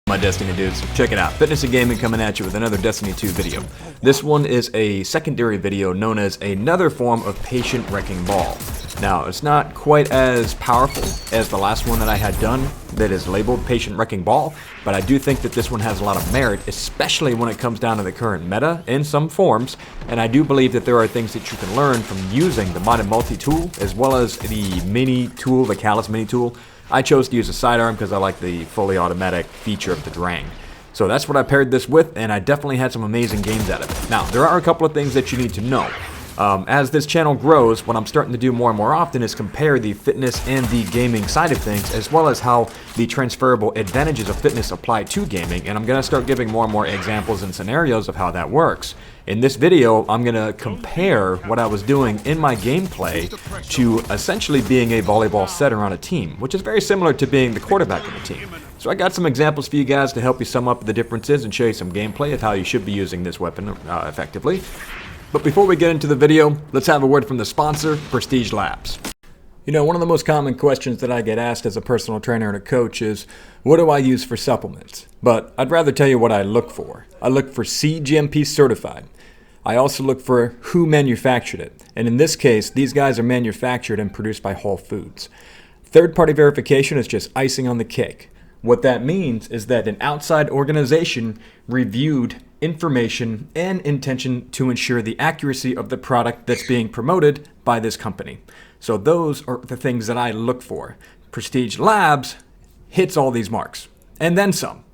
My Destiny dudes, check it out. Fitness and Gaming coming at you with another Destiny 2 video. This one is a secondary video known as another form of patient wrecking ball. Now, it's not quite as powerful as the last one that I had done that is labeled patient wrecking ball, but I do think that this one has a lot of merit, especially when it comes down to the current meta in some forms, and I do believe that there are things that you can learn from using the Mida MultiTool as well as the mini tool, the Callus mini tool. I chose to use a sidearm because I like the fully automatic feature of the Drang. So that's what I paired this with, and I definitely had some amazing games out of it. Now, there are a couple of things that you need to know. As this channel grows, what I'm starting to do more and more often is compare the fitness and the gaming side of things, as well as how the transferable advantages of fitness apply to gaming, and I'm going to start giving more and more examples and scenarios of how that works. In this video, I'm going to compare what I was doing in my gameplay to essentially being a volleyball setter on a team, which is very similar to being the quarterback of a team. So I got some examples for you guys to help you sum up the differences and show you some gameplay of how you should be using this weapon effectively. But before we get into the video, let's have a word from the sponsor, Prestige Labs. You know, one of the most common questions that I get asked as a personal trainer and a coach is, what do I use for supplements? But I'd rather tell you what I look for. I look for CGMP certified. I also look for who manufactured it. And in this case, these guys are manufactured and produced by Whole Foods. Third-party verification is just icing on the cake. What that means is that an outside organization reviewed information and intention to ensure the accuracy of the product that's being promoted by this company. So those are the things that I look for. Prestige Labs hits all these marks, and then some.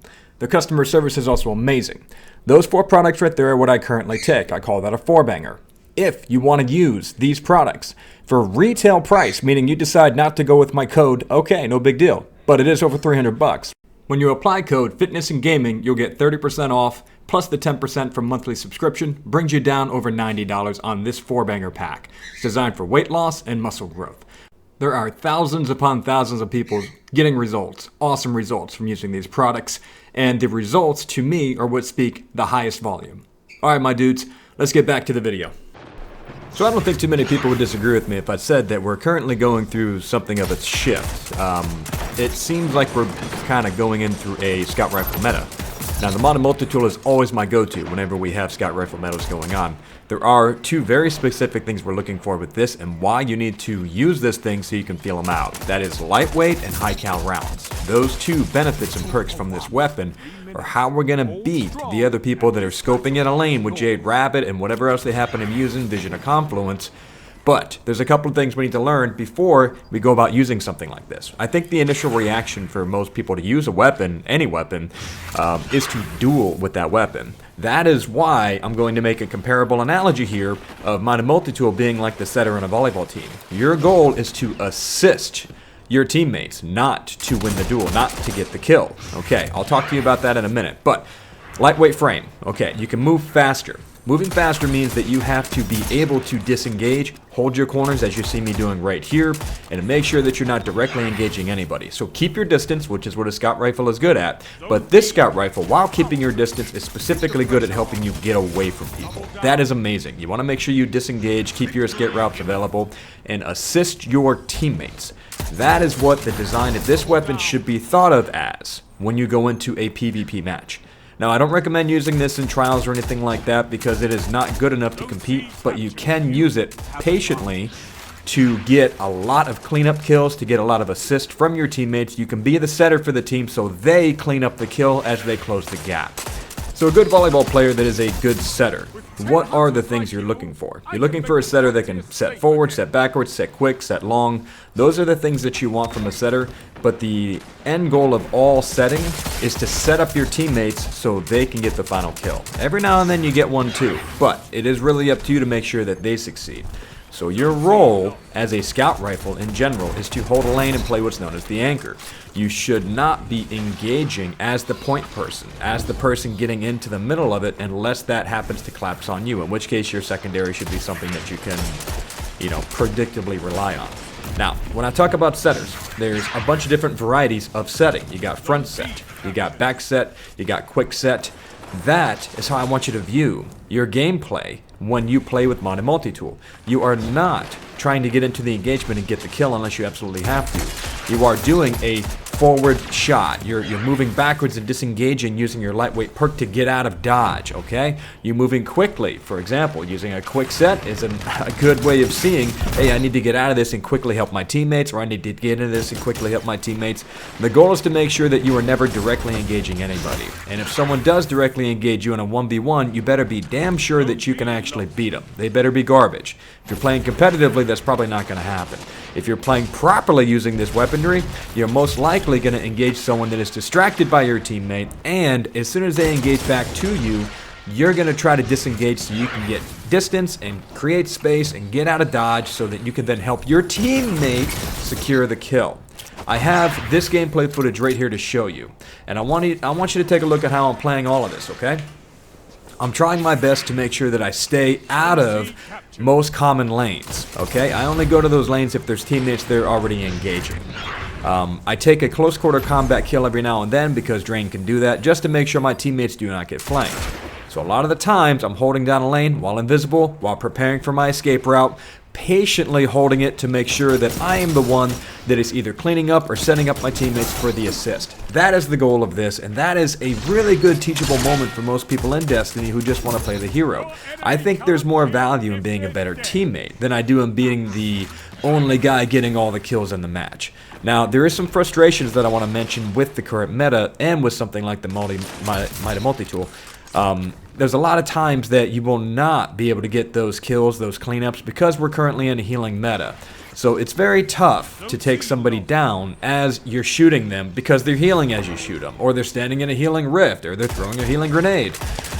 The customer service is also amazing. Those 4 products right there are what I currently take. I call that a 4-banger. If you want to use these products for retail price, meaning you decide not to go with my code, okay, no big deal, but it is over $300. When you apply code Fitness and Gaming, you'll get 30% off, plus the 10% from monthly subscription, brings you down over $90 on this 4-banger pack. It's designed for weight loss and muscle growth. There are thousands upon thousands of people getting results, awesome results from using these products, and the results to me are what speak the highest volume. Alright my dudes, let's get back to the video. So I don't think too many people would disagree with me if I said that we're currently going through something of a shift. It seems like we're kind of going in through a scout rifle meta. Now the Mida MultiTool is always my go-to whenever we have scout rifle metas going on. There are 2 very specific things we're looking for with this and why you need to use this thing so you can feel them out. That is lightweight and high cal rounds. Those 2 benefits and perks from this weapon are how we're going to beat the other people that are scoping in a lane with Jade Rabbit and whatever else they happen to be using, Vision of Confluence. But there's a couple of things we need to learn before we go about using something like this. I think the initial reaction for most people to use a weapon, any weapon, is to duel with that weapon. That is why I'm going to make a comparable analogy here of Mida MultiTool being like the setter on a volleyball team. Your goal is to assist your teammates, not to win the duel, not to get the kill. Okay, I'll talk to you about that in a minute. But lightweight frame, okay, you can move faster. Moving faster means that you have to be able to disengage, hold your corners as you see me doing right here, and make sure that you're not directly engaging anybody. So keep your distance, which is what a scout rifle is good at, but this scout rifle, while keeping your distance, is specifically good at helping you get away from people. That is amazing. You want to make sure you disengage, keep your escape routes available, and assist your teammates. That is what the design of this weapon should be thought of as when you go into a PvP match. Now, I don't recommend using this in trials or anything like that because it is not good enough to compete, but you can use it patiently to get a lot of cleanup kills, to get a lot of assist from your teammates. You can be the setter for the team so they clean up the kill as they close the gap. So a good volleyball player that is a good setter, what are the things you're looking for? You're looking for a setter that can set forward, set backwards, set quick, set long. Those are the things that you want from a setter, but the end goal of all setting is to set up your teammates so they can get the final kill. Every now and then you get one too, but it is really up to you to make sure that they succeed. So your role as a scout rifle in general is to hold a lane and play what's known as the anchor. You should not be engaging as the point person, as the person getting into the middle of it, unless that happens to collapse on you, in which case your secondary should be something that you can, predictably rely on. Now, when I talk about setters, there's a bunch of different varieties of setting. You got front set, you got back set, you got quick set. That is how I want you to view your gameplay when you play with Mida MultiTool. You are not trying to get into the engagement and get the kill unless you absolutely have to. You are doing a forward shot. You're moving backwards and disengaging using your lightweight perk to get out of dodge, okay? You're moving quickly. For example, using a quick set is a good way of seeing, hey, I need to get out of this and quickly help my teammates, or I need to get into this and quickly help my teammates. The goal is to make sure that you are never directly engaging anybody. And if someone does directly engage you in a 1v1, you better be damn sure that you can actually beat them. They better be garbage. If you're playing competitively, that's probably not going to happen. If you're playing properly using this weaponry, you're most likely going to engage someone that is distracted by your teammate, and as soon as they engage back to you, you're going to try to disengage so you can get distance and create space and get out of dodge so that you can then help your teammate secure the kill. I have this gameplay footage right here to show you, and I want you to take a look at how I'm playing all of this, okay? I'm trying my best to make sure that I stay out of most common lanes, okay? I only go to those lanes if there's teammates there already engaging. I take a close quarter combat kill every now and then because Drain can do that, just to make sure my teammates do not get flanked. So a lot of the times I'm holding down a lane while invisible, while preparing for my escape route, patiently holding it to make sure that I am the one that is either cleaning up or setting up my teammates for the assist. That is the goal of this, and that is a really good teachable moment for most people in Destiny who just want to play the hero. I think there's more value in being a better teammate than I do in being the only guy getting all the kills in the match. Now, there is some frustrations that I want to mention with the current meta and with something like the Mida MultiTool. There's a lot of times that you will not be able to get those kills, those cleanups, because we're currently in a healing meta. So it's very tough to take somebody down as you're shooting them because they're healing as you shoot them, or they're standing in a healing rift, or they're throwing a healing grenade.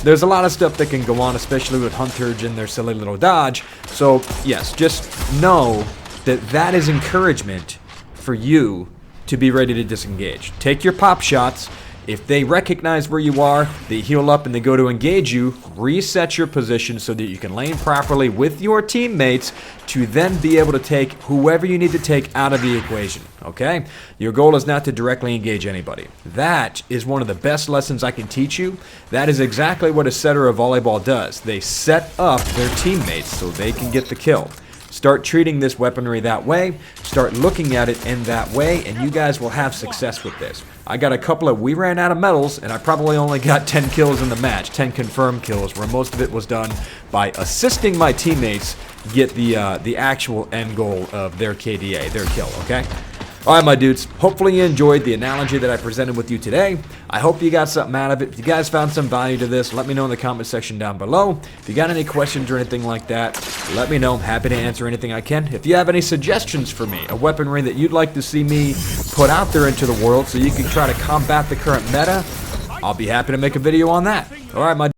There's a lot of stuff that can go on, especially with Hunterge and their silly little dodge. So yes, just know that that is encouragement for you to be ready to disengage. Take your pop shots. If they recognize where you are, they heal up and they go to engage you, reset your position so that you can lane properly with your teammates to then be able to take whoever you need to take out of the equation, okay? Your goal is not to directly engage anybody. That is one of the best lessons I can teach you. That is exactly what a setter of volleyball does. They set up their teammates so they can get the kill. Start treating this weaponry that way, start looking at it in that way, and you guys will have success with this. I got a couple of, we ran out of medals, and I probably only got 10 kills in the match, 10 confirmed kills, where most of it was done by assisting my teammates get the actual end goal of their KDA, their kill, okay? Alright, my dudes, hopefully you enjoyed the analogy that I presented with you today. I hope you got something out of it. If you guys found some value to this, let me know in the comment section down below. If you got any questions or anything like that, let me know. I'm happy to answer anything I can. If you have any suggestions for me, a weaponry that you'd like to see me put out there into the world so you can try to combat the current meta, I'll be happy to make a video on that. Alright, my